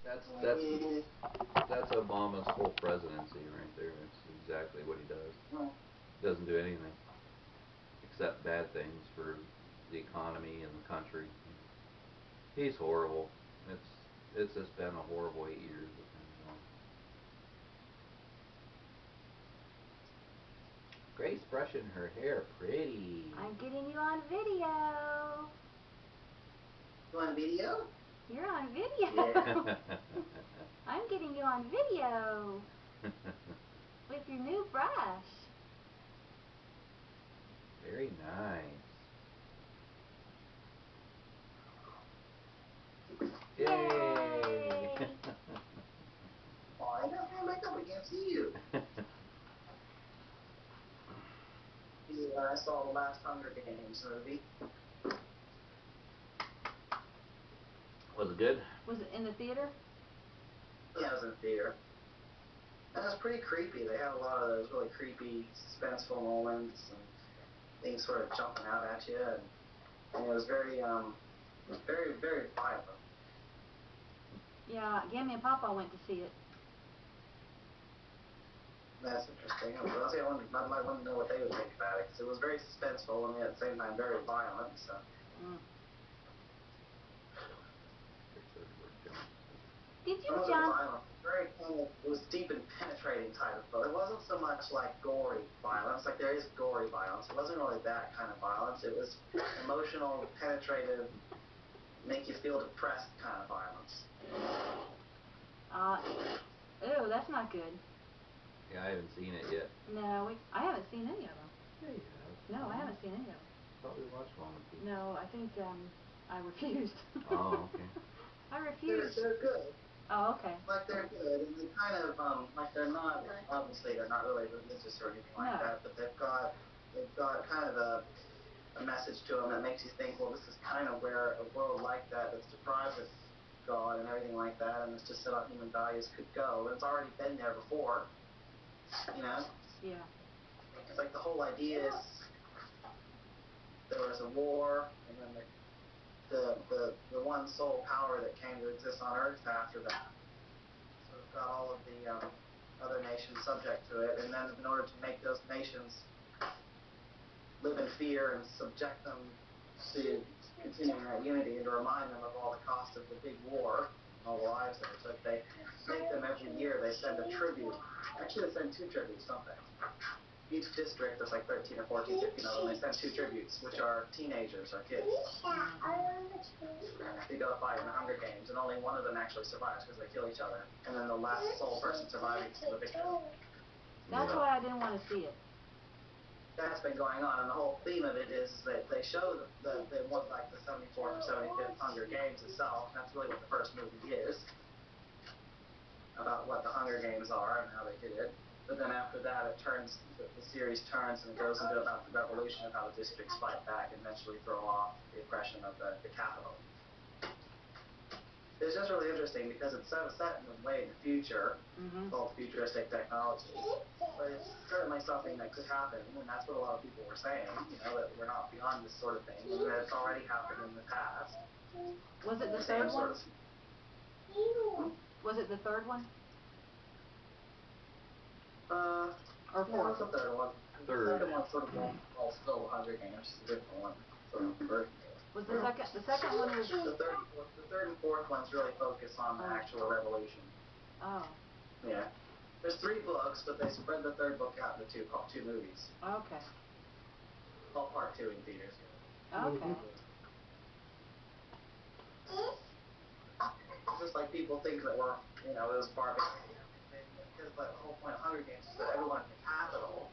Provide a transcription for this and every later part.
That's Obama's whole presidency right there. It's exactly what he does. Doesn't do anything except bad things for the economy and the country. He's horrible. It's just been a horrible 8 years with him. Grace brushing her hair pretty. I'm getting you on video. You on video? You're on video. Yeah. I'm getting you on video with your new brush. Very nice. Yay! Yay. Oh, I got my makeup. I can't see you. I saw the last Hunger Games movie. Was it good? Was it in the theater? Yeah, it was in the theater. And it was pretty creepy. They had a lot of those really creepy, suspenseful moments and things sort of jumping out at you. And it was very, very violent. Yeah, Gammy and Papa went to see it. That's interesting. I wanted to know what they would think about it, because it was very suspenseful and at the same time very violent. So. Did you, John? Very kind of, it was deep and penetrating type of film. It wasn't so much like gory violence, like there is gory violence. It wasn't really that kind of violence. It was emotional, penetrative, make you feel depressed kind of violence. Ew, that's not good. Yeah, I haven't seen it yet. No, I haven't seen any of them. Yeah, you have. No, I haven't seen any of them. I thought we watched one with you. No, I think I refused. Oh, okay. I refused. They're good. Oh, okay. Like they're good, and they kind of like they're not obviously they're not really religious or anything like that, but they've got kind of a message to them that makes you think, well, this is kind of where a world like that that's deprived of God and everything like that, and it's just set on human values could go. And it's already been there before, you know. Yeah. It's like the whole idea is there was a war, and then the one sole power that came to exist on Earth after that. So it's got all of the other nations subject to it, and then in order to make those nations live in fear and subject them to continuing that unity and to remind them of all the cost of the big war, all the lives that it took, they make them every year, they send a tribute. Actually, they send 2 tributes, don't they? Each district, there's like 13 or 14, 15 of them, they send 2 tributes, which are teenagers or kids. They go fight in the Hunger Games, and only one of them actually survives because they kill each other. And then the last sole person surviving is the victor. That's why I didn't want to see it. That's been going on, and the whole theme of it is that they show the 74th or 75th Hunger Games itself. That's really what the first movie is, about what the Hunger Games are and how they did it. But then after that, it turns, the series turns and it goes into about the revolution of how the districts fight back and eventually throw off the oppression of the capital. It's just really interesting because it's set in a way in the future, called futuristic technology. But it's certainly something that could happen, and that's what a lot of people were saying, you know, that we're not beyond this sort of thing, and that it's already happened in the past. Was it the third one? Was it the third one? Or fourth? Yeah, it was the third one. Third. The second one's sort of all still Hunger Games, the different one. Was the second one was... The third and fourth ones really focus on the actual revolution. Oh. Yeah. There's 3 books, but they spread the third book out into 2 movies. Okay. All part 2 in theaters. Okay. It's just like people think that we're, you know, it was barbaric. Because the whole point of Hunger Games is that everyone in the capital,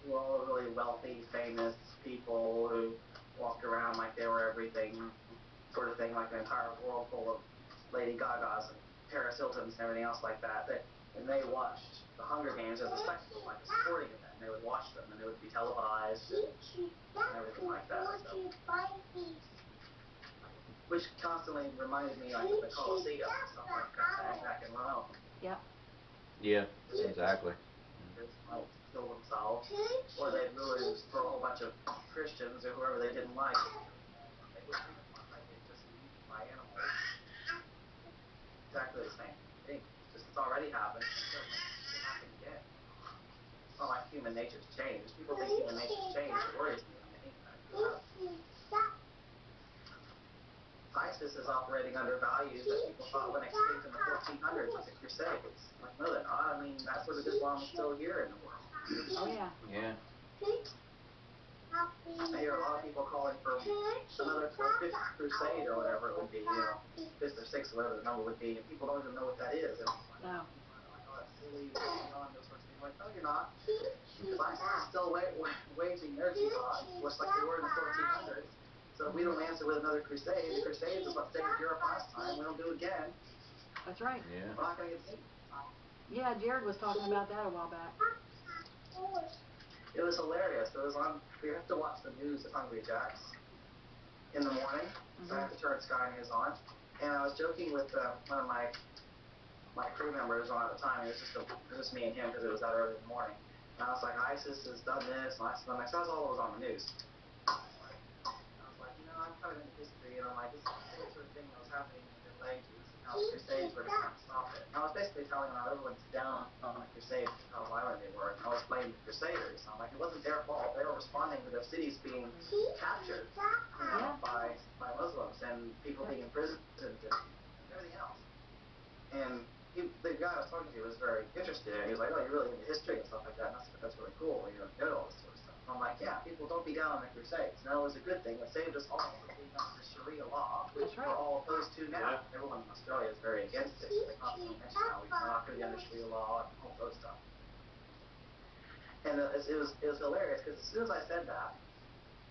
who were all really wealthy, famous people who walked around like they were everything, sort of thing, like an entire world full of Lady Gagas and Paris Hiltons and everything else like that. And they watched the Hunger Games as a spectacle, like a sporting event. And they would watch them, and they would be televised and everything like that. So. Which constantly reminded me like of the Colosseum and stuff like that back in Rome. Yeah. Yeah, exactly. They might kill themselves, or they'd really throw a whole bunch of Christians or whoever they didn't like. They would treat them like they'd just been eaten by animals. Exactly the same already happened. It will happen again. It's not like human nature's changed. People think human nature's changed. It worries me when they think that. ISIS is operating under values that people thought went extinct in the 1400s with the Crusades. Like, no, they're not. I mean, that sort of Islam is still here in the world. Oh, yeah. Yeah. I hear a lot of people calling for another fifth crusade or whatever it would be, fifth or sixth, whatever the number would be, and people don't even know what that is. And No. like, oh, that's silly, beyond those sorts of things. Like, no, you're not. Because ISIS is still waging their jihad, just like they were in the 1400s. So if we don't answer with another crusade, the Crusades is what saved Europe last time. We don't do it again. That's right. Yeah. We're not going to get saved. Yeah, Jared was talking about that a while back. It was hilarious. It was on. We have to watch the news at Hungry Jack's in the morning. So I have to turn Sky News on. And I was joking with one of my crew members on at the time. It was just me and him because it was that early in the morning. And I was like, ISIS has done this, and ISIS has done that. So that's all that was on the news. I was like, I'm kind of into history, and I'm like, this is the same sort of thing that was happening in the Middle Ages, and how the Crusades were to kind of stop it. And I was basically telling them how everyone's down on the Crusades and how violent they were, and I was blaming the Crusaders. I'm like, it wasn't their fault. They were responding to their cities being captured, by Muslims and people being imprisoned and everything else. And the guy I was talking to was very interested, and he was like, oh, you're really into history and stuff like that, and that's really cool, know all this sort of stuff. And I'm like, yeah, people don't be down on the Crusades. No, it was a good thing. It saved us all from being under the Sharia law, which we're all opposed to now. Yeah. Everyone in Australia is very against it. They constantly mention how we're not going to be under Sharia law and all those stuff. And it was hilarious, because as soon as I said that,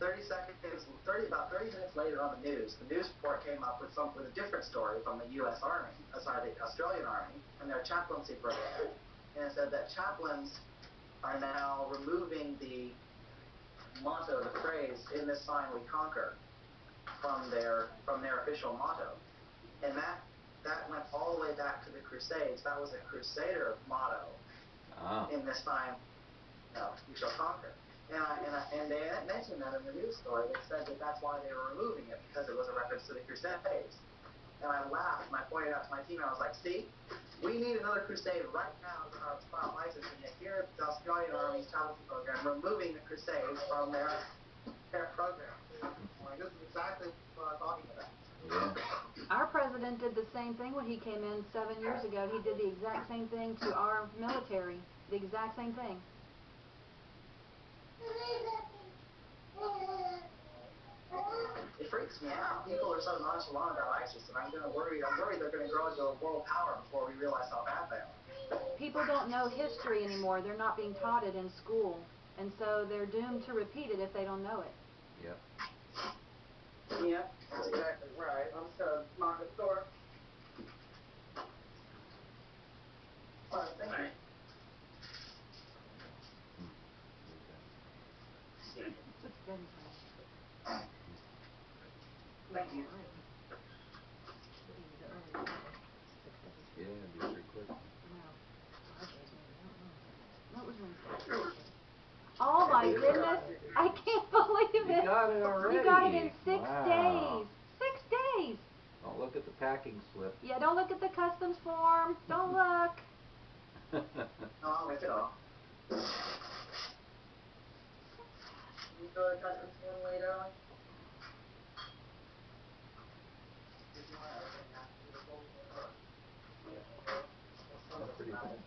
about 30 minutes later on the news report came up with a different story from the U.S. Army, the Australian Army, and their chaplaincy program. And it said that chaplains are now removing the motto, the phrase, "In this sign we conquer," from their official motto. And that went all the way back to the Crusades. That was a Crusader motto. Oh. In this sign, we shall conquer. And they mentioned that in the news story. They said that that's why they were removing it, because it was a reference to the Crusades. And I laughed, and I pointed out to my team, and I was like, see, we need another crusade right now to stop ISIS, and yet here the Australian Army's chaplaincy program removing the Crusades from their program. Like, this is exactly what I'm talking about. Yeah. Our president did the same thing when he came in 7 years ago. He did the exact same thing to our military. The exact same thing. It freaks me out. People are so nonchalant about ISIS, and I'm worried they're going to grow into a world power before we realize how bad they are. People don't know history anymore. They're not being taught it in school, and so they're doomed to repeat it if they don't know it. Yep. Yep, that's exactly right. I'm just going to knock at the door. All right, thank you. It's very funny. Thank you. Yeah, it'd be pretty quick. What was Wednesday? Oh my goodness! I can't believe it! You got it already. You got it in 6 Wow. days. 6 days. Don't look at the packing slip. Yeah, don't look at the customs form. Don't look. No, I'll look it up. You go to customs form later on? That's pretty cool.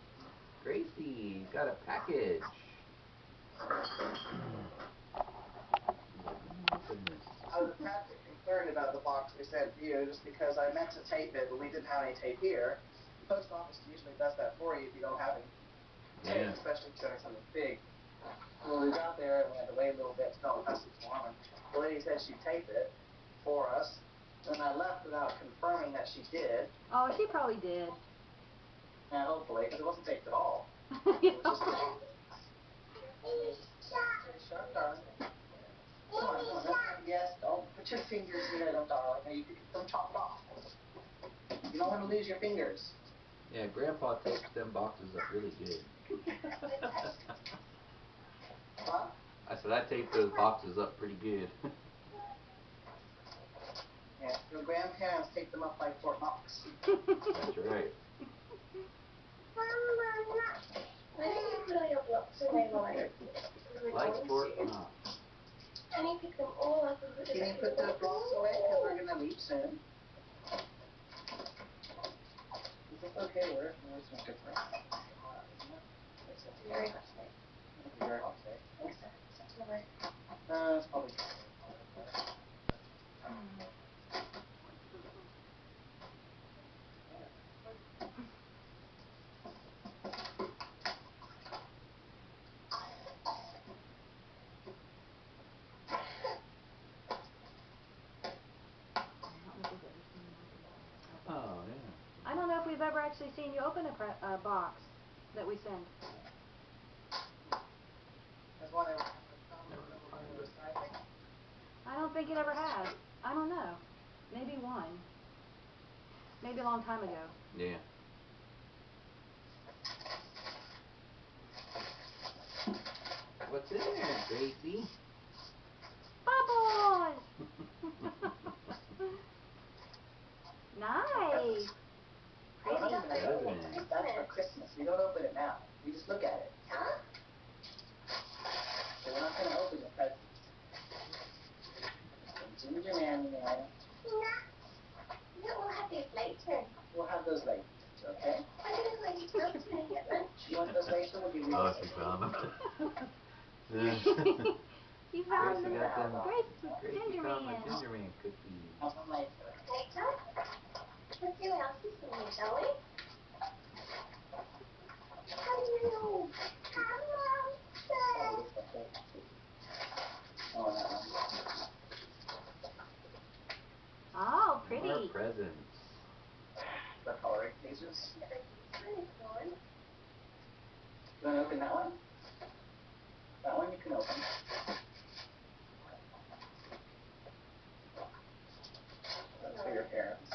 Gracie, you got a package. I was a tad bit concerned about the box we sent you, just because I meant to tape it, but we didn't have any tape here. The post office usually does that for you if you don't have any tape, especially if you're sending something big. When we got there, we had to wait a little bit to call the customs form, and the lady said she'd tape it for us. And I left without confirming that she did. Oh, she probably did. Yeah, hopefully, because it wasn't taped at all. Yeah. It was just sharp, darling. Come on. Yes, don't put your fingers in them, darling. You can get them chopped off. You don't want to lose your fingers. Yeah, Grandpa tapes them boxes up really good. Huh? I said I taped those boxes up pretty good. Yeah, your grandparents taped them up like Fort Knox. That's right. Like pork not. Can you pick them all up and put them Can you back put in the the box? blocks away? Because we're going to leave soon. Is this okay? Where's no difference? It's Very hot today. very hot today. Thanks, sir. Tomorrow. It's probably Oh, yeah. I don't know if we've ever actually seen you open a box that we send. That's one of Never. I don't think it ever has. I don't know. Maybe one. Maybe a long time ago. Yeah. What's in there, Gracie? Bubbles! Nice. Present. That's for Christmas. We don't open it now. We just look at it. Huh? So we're not going to open the presents. Some ginger man in there. Nah. No, we'll have these later. We'll have those later, okay? I didn't want you to go to me yet, then. You want those later? We'll give you Oh, those she later. found them. You found Gracie them. got them. Gracie, Gracie ginger found my man. ginger man cookies. Have them later. Later? Let's see what else is in here, shall we? Hello. Oh, this is the whole thing. Oh, that one. Oh, More pretty. presents. The coloring pages. You You want to open that one? That one you can open. That's for your parents.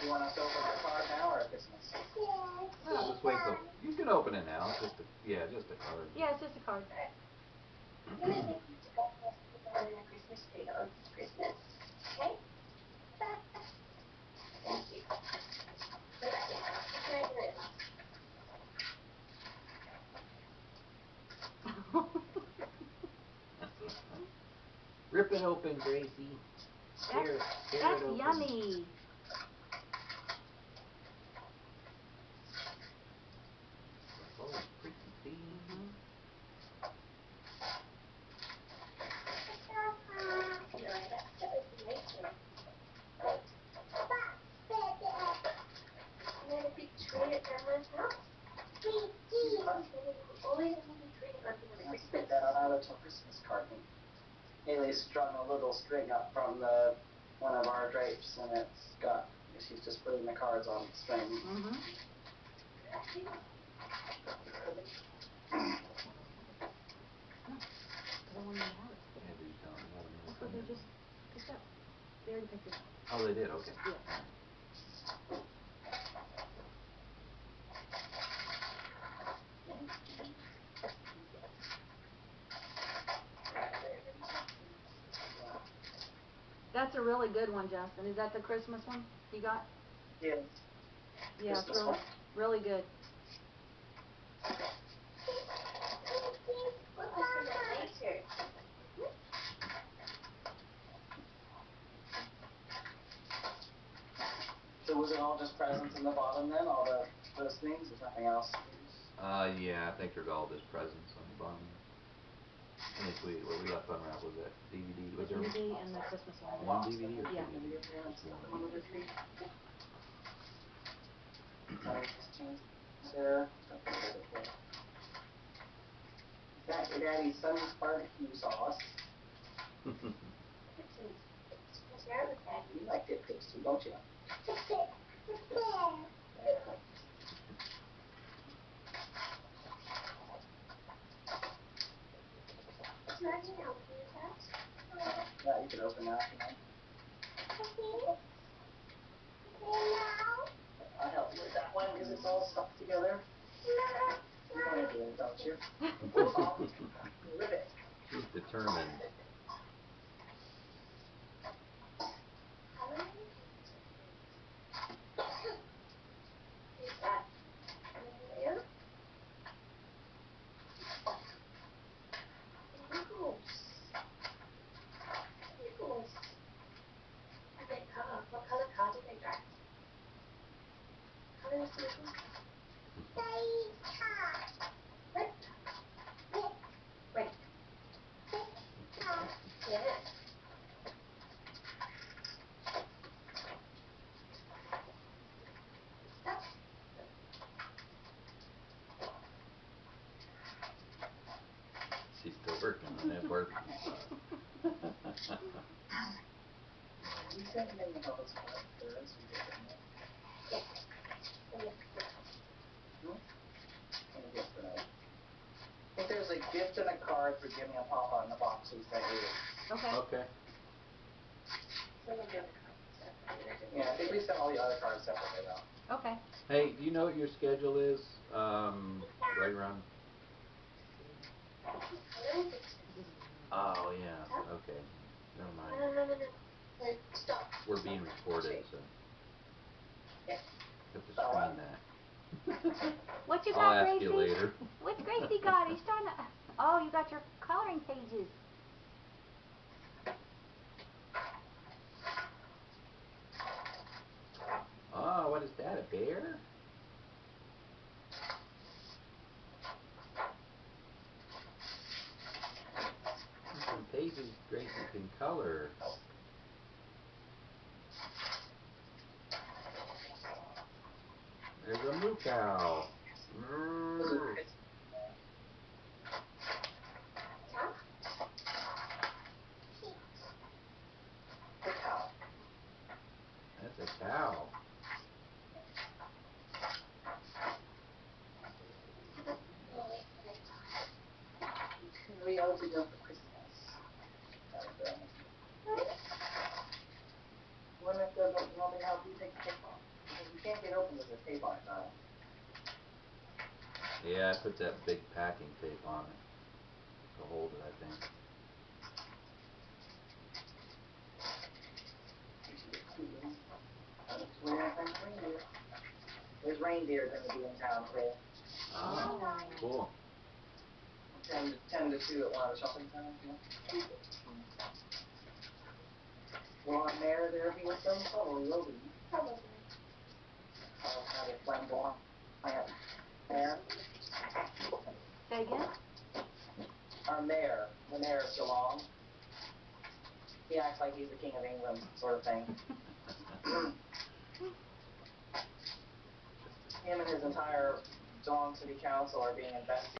You want us to open the card now or Christmas? Well, just wait till you can open it now. It's just a card. Yeah, it's just a card. I'm going to take you to breakfast with the one in the Christmas tree on Christmas. Okay? Thank you. Can I do it? Rip it open, Gracie. Tear it That's open. yummy. Oh, pretty thing. No, that's later. And then a big tree at Grandma's house. Always a little tree at Let's Christmas. put that on our little Christmas card. Haley's strung a little string up from one of our drapes, and she's just putting the cards on the string. Mm-hmm. Yeah, these don't have them. That's what they just picked up. They already picked it up. Oh, they did. Okay. Yeah. That's a really good one, Justin. Is that the Christmas one you got? Yes. Yeah, it's Christmas really, one? really good. Later. So was it all just presents in the bottom then? All those things? There's nothing else? Yeah, I think there's all just presents on the bottom. I think what we left unwrapped was that DVD. Was there DVD and the Christmas one. one DVD or two Yeah. DVDs? Just one. One of the three. Sarah. Is that your daddy's son's barbecue sauce? You like dip tips too, don't you? Yeah, you can open that. I'll help you with that one because it's all stuck together. You want to do it, don't you? Ribbit. She's determined. She's still working on that work. You said you didn't know it's what there is. And a gift tonight. I think there's a gift and a card for Jimmy and Papa in the box we sent you. Okay. Okay. Yeah, I think we sent all the other cards separately though. Okay. Hey, do you know what your schedule is? Right around. Oh yeah. Okay. Never mind. Stop. We're being recorded, so Yeah. have to screen that. What you I'll got, ask Gracie? you later. What's Gracie got? He's trying to. Oh, you got your coloring pages. Oh, what is that? A bear? Some pages Gracie can color. There's a moo cow. The cow. That's a cow. We opened up for Christmas. When it doesn't normally help you take the tape off. Because you can't get open with the tape on it now. Yeah, I put that big packing tape on it to hold it, I think. There's reindeer going to be in town today. Oh, cool. 10 to 2 at one of the shopping centers. Yeah. Will our mayor there be with them? Probably will be. Probably. I'll have a flamboyant mayor. Say again? Our mayor, the mayor of Geelong. He acts like he's the king of England, sort of thing. Him and his entire Geelong City Council are being investigated.